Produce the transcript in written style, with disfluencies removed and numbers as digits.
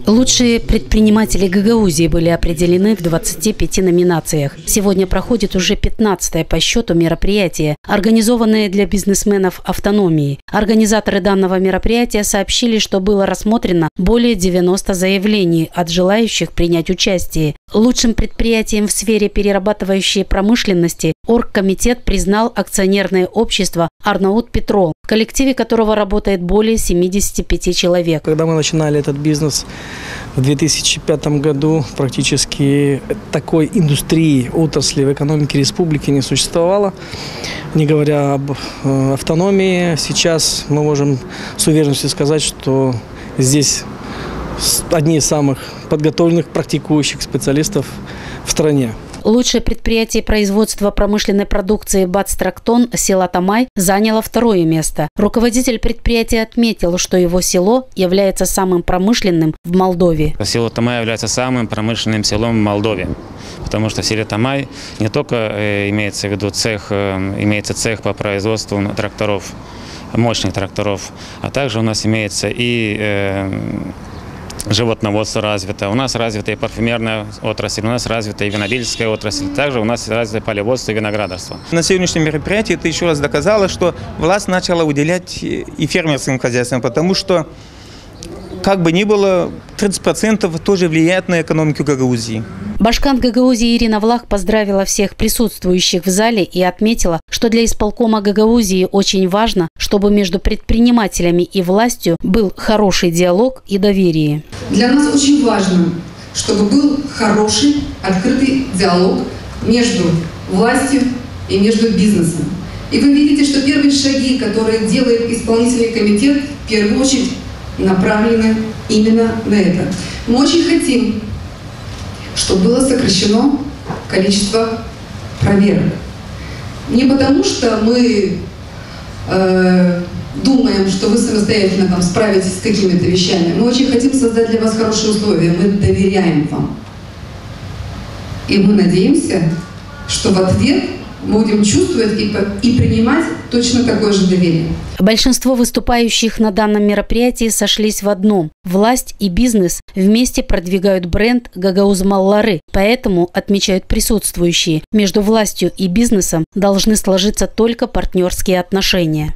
Лучшие предприниматели Гагаузии были определены в 25 номинациях. Сегодня проходит уже 15-е по счету мероприятие, организованное для бизнесменов автономии. Организаторы данного мероприятия сообщили, что было рассмотрено более 90 заявлений от желающих принять участие. Лучшим предприятием в сфере перерабатывающей промышленности оргкомитет признал акционерное общество «Арнаут Петрол», в коллективе которого работает более 75 человек. Когда мы начинали этот бизнес в 2005 году, практически такой индустрии, отрасли в экономике республики не существовало. Не говоря об автономии, сейчас мы можем с уверенностью сказать, что здесь одни из самых подготовленных, практикующих специалистов в стране. Лучшее предприятие производства промышленной продукции «Бацтрактон» села Тамай заняло второе место. Руководитель предприятия отметил, что его село является самым промышленным в Молдове. Село Тамай является самым промышленным селом в Молдове, потому что в селе Тамай не только имеется в виду имеется цех по производству тракторов, мощных тракторов, а также у нас имеется и животноводство развито, у нас развита и парфюмерная отрасль, у нас развита и винодельческая отрасль, также у нас развито полеводство и виноградарство. На сегодняшнем мероприятии это еще раз доказало, что власть начала уделять и фермерским хозяйствам, потому что, как бы ни было, 30% тоже влияет на экономику Гагаузии. Башкант Гагаузии Ирина Влах поздравила всех присутствующих в зале и отметила, что для исполкома Гагаузии очень важно, чтобы между предпринимателями и властью был хороший диалог и доверие. Для нас очень важно, чтобы был хороший, открытый диалог между властью и между бизнесом. И вы видите, что первые шаги, которые делает исполнительный комитет, в первую очередь направлены именно на это. Мы очень хотим, чтобы было сокращено количество проверок. Не потому, что мы думаем, что вы самостоятельно там справитесь с какими-то вещами. Мы очень хотим создать для вас хорошие условия. Мы доверяем вам. И мы надеемся, что в ответ будем чувствовать и принимать точно такое же доверие. Большинство выступающих на данном мероприятии сошлись в одном. Власть и бизнес вместе продвигают бренд «Гагаузы Маллары». Поэтому, отмечают присутствующие, между властью и бизнесом должны сложиться только партнерские отношения.